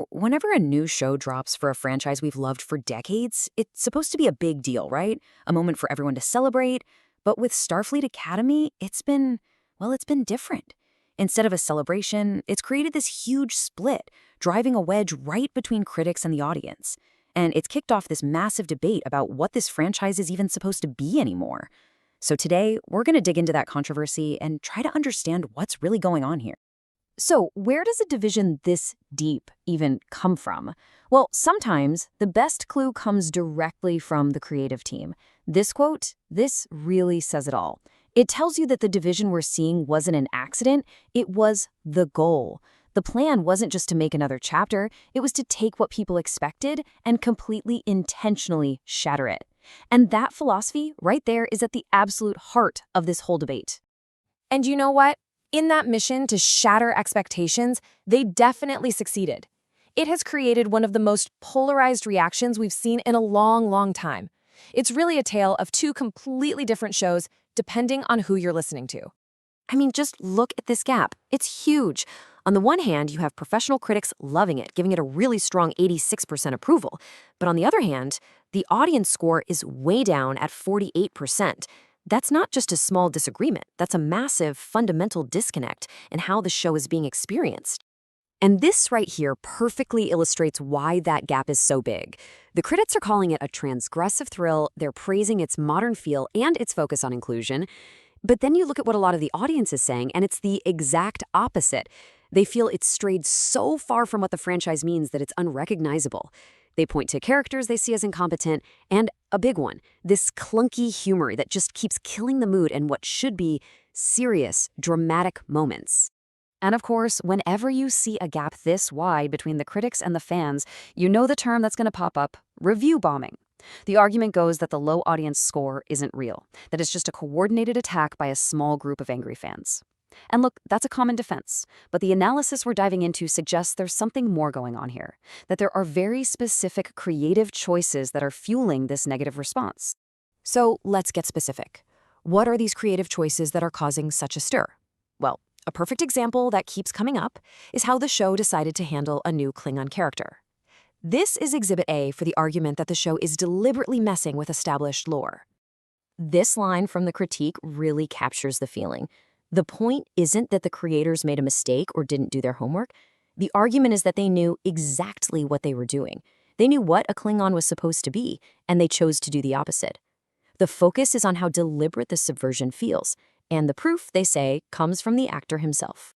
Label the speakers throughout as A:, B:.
A: Whenever a new show drops for a franchise we've loved for decades, it's supposed to be a big deal, right? A moment for everyone to celebrate. But with Starfleet Academy, it's been different. Instead of a celebration, it's created this huge split, driving a wedge right between critics and the audience. And it's kicked off this massive debate about what this franchise is even supposed to be anymore. So today, we're going to dig into that controversy and try to understand what's really going on here. So, where does a division this deep even come from? Well, sometimes the best clue comes directly from the creative team. This quote, this really says it all. It tells you that the division we're seeing wasn't an accident, it was the goal. The plan wasn't just to make another chapter, it was to take what people expected and completely intentionally shatter it. And that philosophy right there is at the absolute heart of this whole debate.
B: And you know what? In that mission to shatter expectations, they definitely succeeded. It has created one of the most polarized reactions we've seen in a long, long time. It's really a tale of two completely different shows, depending on who you're listening to.
A: I mean, just look at this gap. It's huge. On the one hand, you have professional critics loving it, giving it a really strong 86% approval. But on the other hand, the audience score is way down at 48%. That's not just a small disagreement, that's a massive, fundamental disconnect in how the show is being experienced. And this right here perfectly illustrates why that gap is so big. The critics are calling it a transgressive thrill, they're praising its modern feel and its focus on inclusion. But then you look at what a lot of the audience is saying, and it's the exact opposite. They feel it's strayed so far from what the franchise means that it's unrecognizable. They point to characters they see as incompetent, and a big one, this clunky humor that just keeps killing the mood in what should be serious, dramatic moments. And of course, whenever you see a gap this wide between the critics and the fans, you know the term that's going to pop up, review bombing. The argument goes that the low audience score isn't real, that it's just a coordinated attack by a small group of angry fans. And look, that's a common defense, but the analysis we're diving into suggests there's something more going on here, that there are very specific creative choices that are fueling this negative response. So let's get specific. What are these creative choices that are causing such a stir? Well, a perfect example that keeps coming up is how the show decided to handle a new Klingon character. This is Exhibit A for the argument that the show is deliberately messing with established lore. This line from the critique really captures the feeling. The point isn't that the creators made a mistake or didn't do their homework. The argument is that they knew exactly what they were doing. They knew what a Klingon was supposed to be, and they chose to do the opposite. The focus is on how deliberate the subversion feels, and the proof, they say, comes from the actor himself.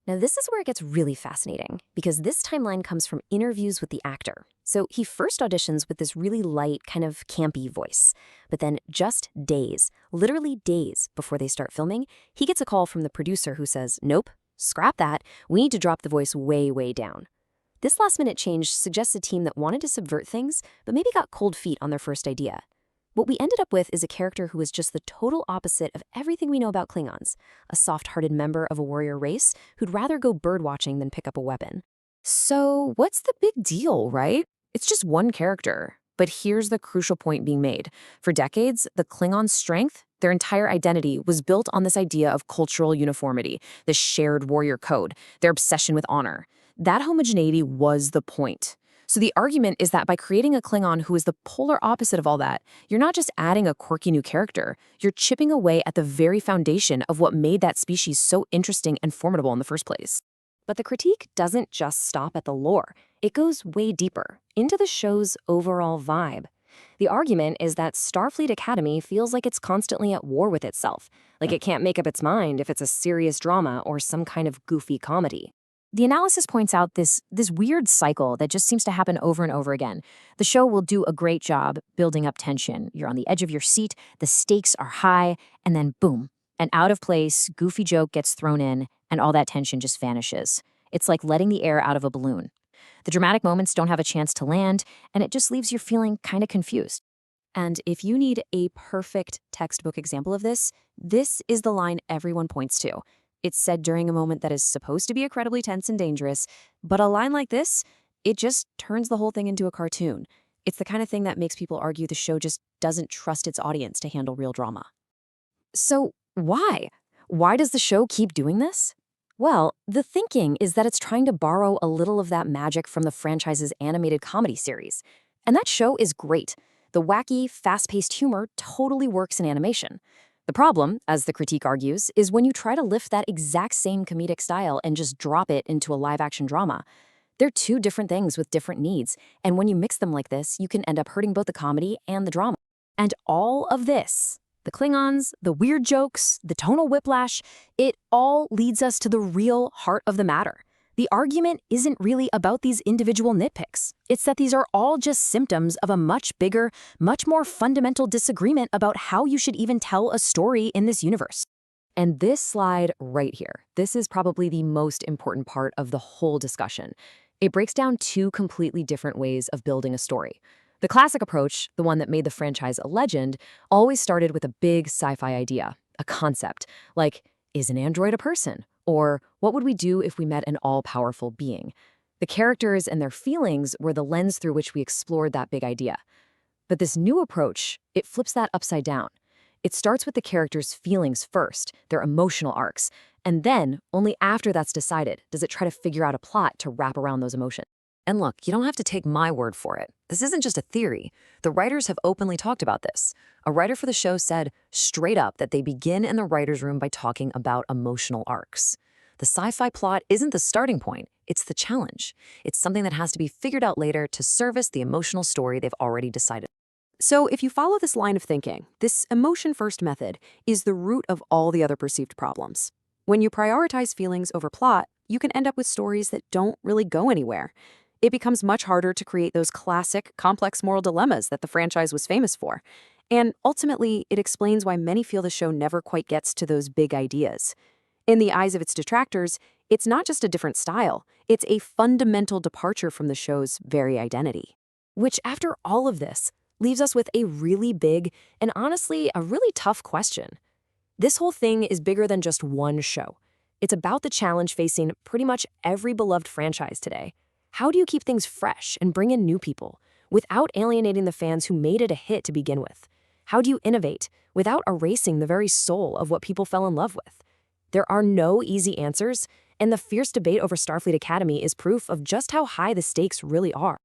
A: Now, this is where it gets really fascinating, because this timeline comes from interviews with the actor. So he first auditions with this really light, kind of campy voice. But then just days, literally days before they start filming, he gets a call from the producer who says, nope, scrap that, we need to drop the voice way, way down. This last-minute change suggests a team that wanted to subvert things, but maybe got cold feet on their first idea. What we ended up with is a character who is just the total opposite of everything we know about Klingons, a soft-hearted member of a warrior race who'd rather go bird-watching than pick up a weapon. So what's the big deal, right? It's just one character. But here's the crucial point being made. For decades, the Klingons' strength, their entire identity, was built on this idea of cultural uniformity, this shared warrior code, their obsession with honor. That homogeneity was the point. So the argument is that by creating a Klingon who is the polar opposite of all that, you're not just adding a quirky new character, you're chipping away at the very foundation of what made that species so interesting and formidable in the first place. But the critique doesn't just stop at the lore. It goes way deeper, into the show's overall vibe. The argument is that Starfleet Academy feels like it's constantly at war with itself, like it can't make up its mind if it's a serious drama or some kind of goofy comedy. The analysis points out this weird cycle that just seems to happen over and over again. The show will do a great job building up tension. You're on the edge of your seat, the stakes are high, and then boom, an out-of-place, goofy joke gets thrown in, and all that tension just vanishes. It's like letting the air out of a balloon. The dramatic moments don't have a chance to land, and it just leaves you feeling kind of confused. And if you need a perfect textbook example of this is the line everyone points to. It's said during a moment that is supposed to be incredibly tense and dangerous, but a line like this, it just turns the whole thing into a cartoon. It's the kind of thing that makes people argue the show just doesn't trust its audience to handle real drama. So why? Why does the show keep doing this? Well, the thinking is that it's trying to borrow a little of that magic from the franchise's animated comedy series. And that show is great. The wacky, fast-paced humor totally works in animation. The problem, as the critique argues, is when you try to lift that exact same comedic style and just drop it into a live-action drama. They're two different things with different needs, and when you mix them like this, you can end up hurting both the comedy and the drama. And all of this, the Klingons, the weird jokes, the tonal whiplash, it all leads us to the real heart of the matter. The argument isn't really about these individual nitpicks. It's that these are all just symptoms of a much bigger, much more fundamental disagreement about how you should even tell a story in this universe. And this slide right here, this is probably the most important part of the whole discussion. It breaks down two completely different ways of building a story. The classic approach, the one that made the franchise a legend, always started with a big sci-fi idea, a concept, like, is an android a person? Or what would we do if we met an all-powerful being? The characters and their feelings were the lens through which we explored that big idea. But this new approach, it flips that upside down. It starts with the characters' feelings first, their emotional arcs, and then, only after that's decided, does it try to figure out a plot to wrap around those emotions. And look, you don't have to take my word for it. This isn't just a theory. The writers have openly talked about this. A writer for the show said straight up that they begin in the writer's room by talking about emotional arcs. The sci-fi plot isn't the starting point, it's the challenge. It's something that has to be figured out later to service the emotional story they've already decided. So if you follow this line of thinking, this emotion-first method is the root of all the other perceived problems. When you prioritize feelings over plot, you can end up with stories that don't really go anywhere. It becomes much harder to create those classic, complex moral dilemmas that the franchise was famous for. And ultimately, it explains why many feel the show never quite gets to those big ideas. In the eyes of its detractors, it's not just a different style, it's a fundamental departure from the show's very identity. Which, after all of this, leaves us with a really big and honestly a really tough question. This whole thing is bigger than just one show. It's about the challenge facing pretty much every beloved franchise today. How do you keep things fresh and bring in new people without alienating the fans who made it a hit to begin with? How do you innovate without erasing the very soul of what people fell in love with? There are no easy answers, and the fierce debate over Starfleet Academy is proof of just how high the stakes really are.